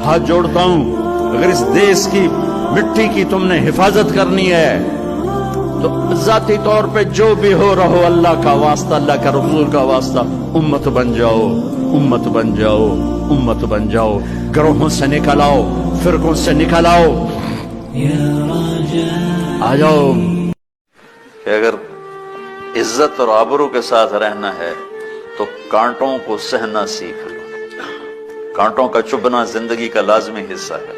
ہاتھ جوڑتا ہوں، اگر اس دیش کی مٹی کی تم نے حفاظت کرنی ہے تو ذاتی طور پہ جو بھی ہو رہو، اللہ کا واسطہ، اللہ کا رسول کا واسطہ، امت بن جاؤ، امت بن جاؤ، امت بن جاؤ، گروہوں سے نکل آؤ، فرقوں سے نکل آؤ، آ جاؤ۔ کہ اگر عزت اور آبرو کے ساتھ رہنا ہے تو کانٹوں کو سہنا سیکھ لو۔ کانٹوں کا چبھنا زندگی کا لازمی حصہ ہے۔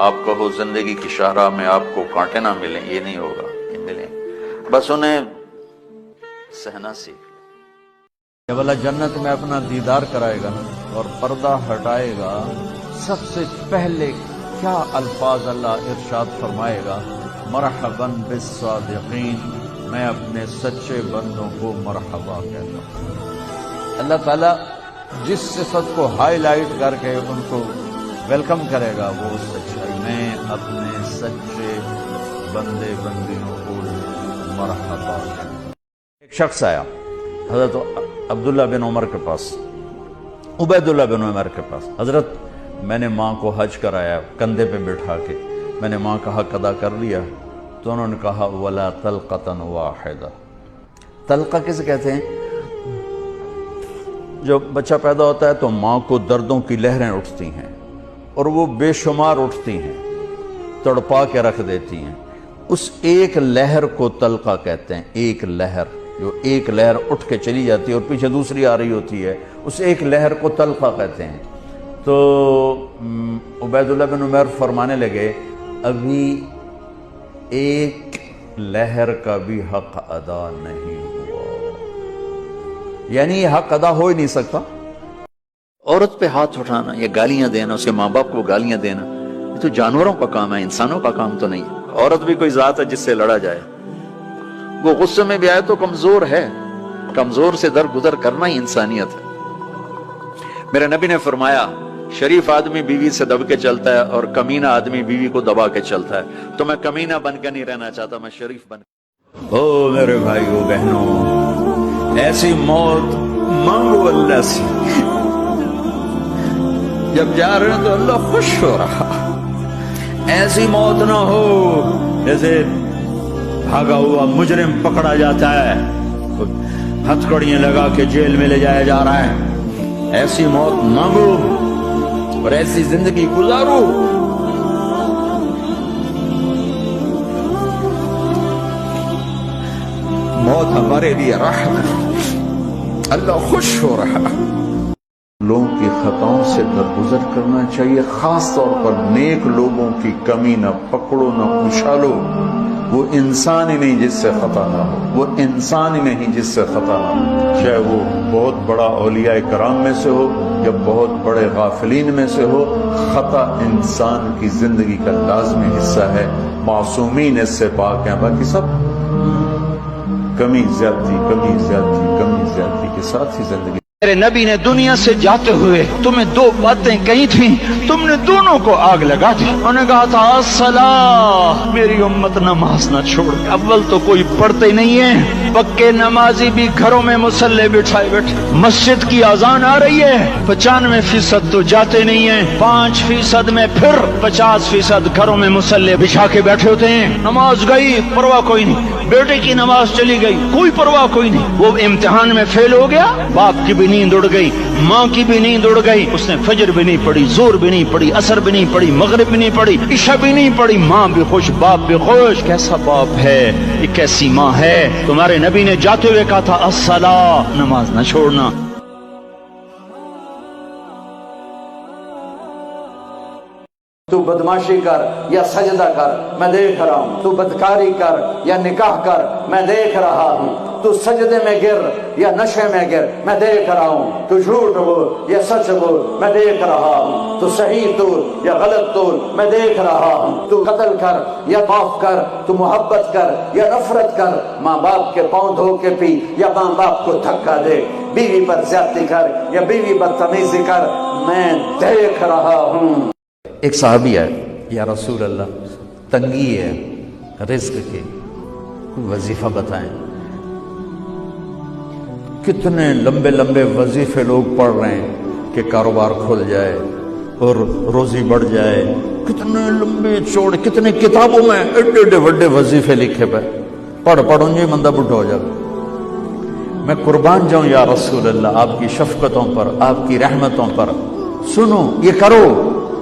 آپ کہو زندگی کی شاہراہ میں آپ کو کانٹے نہ ملیں، یہ نہیں ہوگا، یہ ملیں، بس انہیں سہنا سیکھ لو۔ جب اللہ جنت میں اپنا دیدار کرائے گا اور پردہ ہٹائے گا، سب سے پہلے کیا الفاظ اللہ ارشاد فرمائے گا؟ مرحباً بالصادقین، میں اپنے سچے بندوں کو مرحبا کہتا ہوں۔ اللہ تعالیٰ جس صفت کو ہائی لائٹ کر کے ان کو ویلکم کرے گا وہ سچائی، میں اپنے سچے بندے بندیوں کو مرحبا کہتا ہوں۔ ایک شخص آیا حضرت عبداللہ بن عمر کے پاس، عبیداللہ بن عمر کے پاس، حضرت میں نے ماں کو حج کرایا کندھے پہ بٹھا کے، میں نے ماں کا حق ادا کر لیا، تو انہوں نے کہا وَلَا طَلْقَةً وَاحِدَةً۔ طلقہ کسے کہتے ہیں؟ جب بچہ پیدا ہوتا ہے تو ماں کو دردوں کی لہریں اٹھتی ہیں اور وہ بے شمار اٹھتی ہیں، تڑپا کے رکھ دیتی ہیں، اس ایک لہر کو طلقہ کہتے ہیں۔ ایک لہر، جو ایک لہر اٹھ کے چلی جاتی ہے اور پیچھے دوسری آ رہی ہوتی ہے، اس ایک لہر کو طلقہ کہتے ہیں۔ تو عبیداللہ بن عمر فرمانے لگے ابھی ایک لہر کا بھی حق ادا نہیں ہوا، یعنی یہ حق ادا ہو ہی نہیں سکتا۔ عورت پہ ہاتھ اٹھانا یا گالیاں دینا، اس کے ماں باپ کو گالیاں دینا، یہ تو جانوروں کا کام ہے، انسانوں کا کام تو نہیں ہے۔ عورت بھی کوئی ذات ہے جس سے لڑا جائے، وہ غصے میں بھی آئے تو کمزور ہے، کمزور سے درگزر کرنا ہی انسانیت ہے۔ میرے نبی نے فرمایا شریف آدمی بیوی سے دب کے چلتا ہے اور کمینہ آدمی بیوی کو دبا کے چلتا ہے، تو میں کمینہ بن کے نہیں رہنا چاہتا، میں شریف بن کے۔ او میرے بھائیو بہنوں، ایسی موت مانگو اللہ سے، جب جا رہے ہیں تو اللہ خوش ہو رہا، ایسی موت نہ ہو جیسے بھاگا ہوا مجرم پکڑا جاتا ہے، ہتھکڑیاں لگا کے جیل میں لے جایا جا رہا ہے، ایسی موت مانگو اور ایسی زندگی گزارو۔ موت ہمارے لیے رحمت، اللہ خوش ہو رہا۔ لوگوں کی خطاؤں سے درگزر کرنا چاہیے، خاص طور پر نیک لوگوں کی کمی نہ پکڑو نہ اچھالو۔ وہ انسان ہی نہیں جس سے خطا نہ ہو، وہ انسان ہی نہیں جس سے خطا نہ ہو، چاہے وہ بہت بڑا اولیاء کرام میں سے ہو یا بہت بڑے غافلین میں سے ہو، خطا انسان کی زندگی کا لازمی حصہ ہے، معصومین اس سے پاک ہیں، باقی سب کمی زیادتی کے ساتھ ہی زندگی۔ میرے نبی نے دنیا سے جاتے ہوئے تمہیں دو باتیں کہی تھیں، تم نے دونوں کو آگ لگا دی۔ انہوں نے کہا تھا الصلاۃ، میری امت نماز نہ چھوڑ۔ اول تو کوئی پڑھتے نہیں ہے، پکے نمازی بھی گھروں میں مصلے بٹھائے بیٹھے، مسجد کی اذان آ رہی ہے، 95% تو جاتے نہیں ہیں، 5% میں پھر 50% گھروں میں مصلے بچھا کے بیٹھے ہوتے ہیں۔ نماز گئی پرواہ کوئی نہیں، بیٹے کی نماز چلی گئی کوئی پرواہ کوئی نہیں، وہ امتحان میں فیل ہو گیا، باپ کی بھی نیند اڑ گئی، ماں کی بھی نیند اڑ گئی، اس نے فجر بھی نہیں پڑھی، زور بھی نہیں پڑھی، عصر بھی نہیں پڑھی، مغرب بھی نہیں پڑھی، عشاء بھی نہیں پڑھی، ماں بھی خوش باپ بھی خوش۔ کیسا باپ ہے یہ، کیسی ماں ہے؟ تمہارے نبی نے جاتے ہوئے کہا تھا الصلاۃ، نماز نہ چھوڑنا۔ تو بدماشی کر یا سجدہ کر، میں دیکھ رہا ہوں، تو بدکاری کر یا نکاح کر، میں دیکھ رہا ہوں، تو سجدے میں گر یا نشے میں گر، میں دیکھ رہا ہوں، تو جھوٹ بول یا سچ بول، میں دیکھ رہا ہوں، تو صحیح تول یا غلط تول، میں دیکھ رہا ہوں، تو قتل کر یا معاف کر، تو محبت کر یا نفرت کر، ماں باپ کے پاؤں دھو کے پی یا ماں باپ کو دھکا دے، بیوی پر زیادتی کر یا بیوی بدتمیزی کر، میں دیکھ رہا ہوں۔ ایک صحابی ہے، یا رسول اللہ تنگی ہے رزق کی، کوئی وظیفہ بتائیں۔ کتنے لمبے لمبے وظیفے لوگ پڑھ رہے ہیں کہ کاروبار کھل جائے، اور روزی بڑھ جائے. کتنے لمبے چوڑے, کتنے کتابوں میں ایڈے ایڈے بڑے وظیفے لکھے پہ, پڑھوں گے بندہ بڈھا ہو جائے. میں قربان جاؤں یا رسول اللہ آپ کی شفقتوں پر, آپ کی رحمتوں پر. سنو, یہ کرو,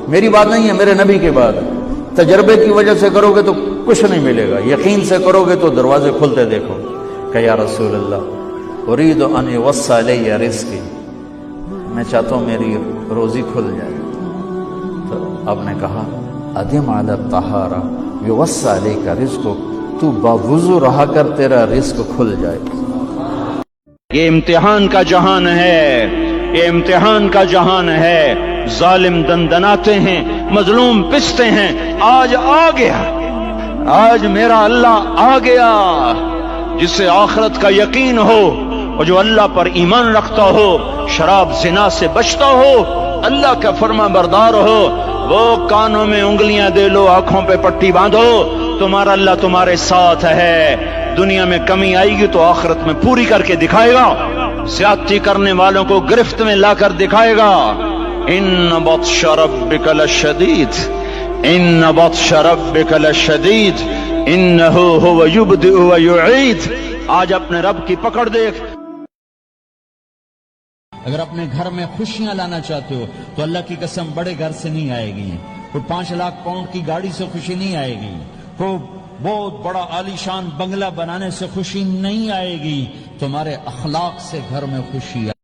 میری بات نہیں ہے, میرے نبی کی بات. تجربے کی وجہ سے کرو گے تو کچھ نہیں ملے گا, یقین سے کرو گے تو دروازے کھلتے دیکھو. کہ یا رسول اللہ اريد ان يوسع لي رزقي, میں چاہتا ہوں میری روزی کھل جائے. تو آپ نے کہا ادم على الطہارہ يوسع لك رزقك, تو باوضو رہا کر تیرا رزق کھل جائے. یہ امتحان کا جہان ہے, یہ امتحان کا جہان ہے. ظالم دندناتے ہیں, مظلوم پستے ہیں. آج آ گیا, آج میرا اللہ آ گیا. جسے آخرت کا یقین ہو اور جو اللہ پر ایمان رکھتا ہو, شراب زنا سے بچتا ہو, اللہ کا فرما بردار ہو, وہ کانوں میں انگلیاں دے لو, آنکھوں پہ پٹی باندھو, تمہارا اللہ تمہارے ساتھ ہے. دنیا میں کمی آئے گی تو آخرت میں پوری کر کے دکھائے گا. زیادتی کرنے والوں کو گرفت میں لا کر دکھائے گا. ان بطش ربک لشدید, ان بطش ربک لشدید, انہ هو یبدئ و یعید. آج اپنے رب کی پکڑ دیکھ. اگر اپنے گھر میں خوشیاں لانا چاہتے ہو تو اللہ کی قسم بڑے گھر سے نہیں آئے گی, کوئی 5 لاکھ پاؤنڈ کی گاڑی سے خوشی نہیں آئے گی, کوئی بہت بڑا عالی شان بنگلہ بنانے سے خوشی نہیں آئے گی. تمہارے اخلاق سے گھر میں خوشی آئے.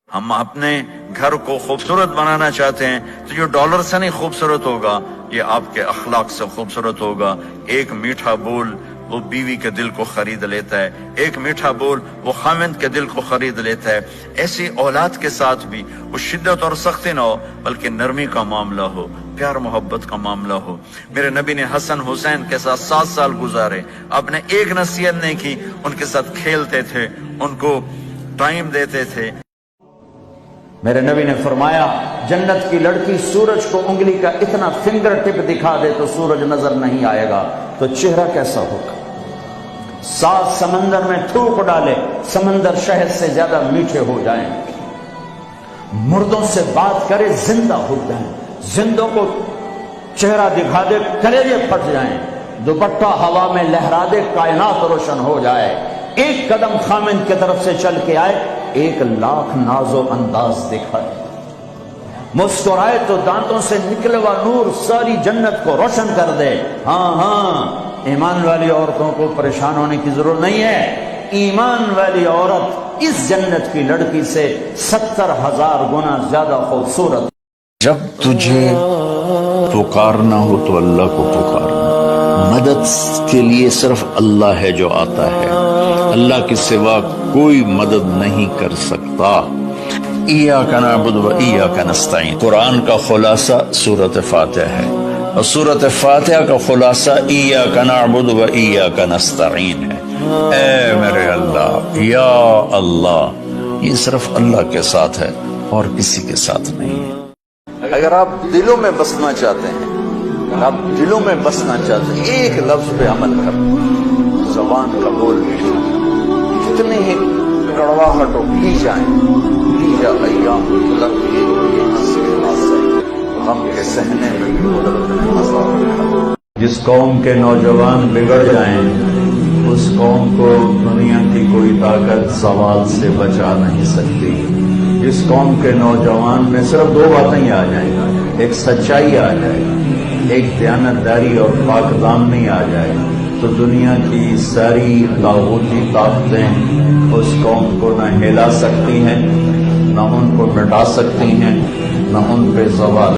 ہم اپنے گھر کو خوبصورت بنانا چاہتے ہیں تو یہ ڈالر سے نہیں خوبصورت ہوگا, یہ آپ کے اخلاق سے خوبصورت ہوگا. ایک میٹھا بول وہ بیوی کے دل کو خرید لیتا ہے, ایک میٹھا بول وہ خاوند کے دل کو خرید لیتا ہے. ایسی اولاد کے ساتھ بھی وہ شدت اور سختی نہ ہو بلکہ نرمی کا معاملہ ہو, پیار محبت کا معاملہ ہو. میرے نبی نے حسن حسین کے ساتھ 7 سال گزارے, آپ نے ایک نصیحت نہیں کی, ان کے ساتھ کھیلتے تھے, ان کو ٹائم دیتے تھے. میرے نبی نے فرمایا جنت کی لڑکی سورج کو انگلی کا اتنا فنگر ٹپ دکھا دے تو سورج نظر نہیں آئے گا, تو چہرہ کیسا ہوگا. 7 سمندر میں تھوک ڈالے, سمندر شہد سے زیادہ میٹھے ہو جائیں. مردوں سے بات کرے زندہ ہو جائیں, زندوں کو چہرہ دکھا دے کلیجے پھٹ جائیں. دوپٹہ ہوا میں لہرا دے کائنات روشن ہو جائے. ایک قدم خامن کی طرف سے چل کے آئے, 1 لاکھ ناز و انداز دکھائے. مسکرائے تو دانتوں سے نکلے ہوا نور ساری جنت کو روشن کر دے. ہاں ایمان والی عورتوں کو پریشان ہونے کی ضرورت نہیں ہے. ایمان والی عورت اس جنت کی لڑکی سے 70,000 گنا زیادہ خوبصورت. جب تجھے پکارنا ہو تو اللہ کو پکارنا. مدد کے لیے صرف اللہ ہے جو آتا ہے, اللہ کے سوا کوئی مدد نہیں کر سکتا. ایاک نعبد و ایاک نستعین. قرآن کا خلاصہ سورۃ فاتحہ ہے, اور سورۃ فاتحہ کا خلاصہ ایاک نعبد و ایاک نستعین ہے. اے میرے اللہ, یا اللہ, یہ صرف اللہ کے ساتھ ہے اور کسی کے ساتھ نہیں ہے. اگر آپ دلوں میں بسنا چاہتے ہیں, اگر آپ دلوں میں بسنا چاہتے ہیں, ایک لفظ پہ عمل کر. زبان کا بول کتنے ہی کڑواہٹ کی جائیں, کی جا ایام لگے غم کے سہنے میں. جس قوم کے نوجوان بگڑ جائیں اس قوم کو دنیا کی کوئی طاقت زوال سے بچا نہیں سکتی. جس قوم کے نوجوان میں صرف 2 باتیں ہی آ جائیں, ایک سچائی آ جائے, ایک دیانتداری اور پاک دامنی آ جائے, تو دنیا کی ساری طاغوتی طاقتیں اس قوم کو نہ ہلا سکتی ہیں, نہ ان کو مٹا سکتی ہیں, نہ ان پہ زوال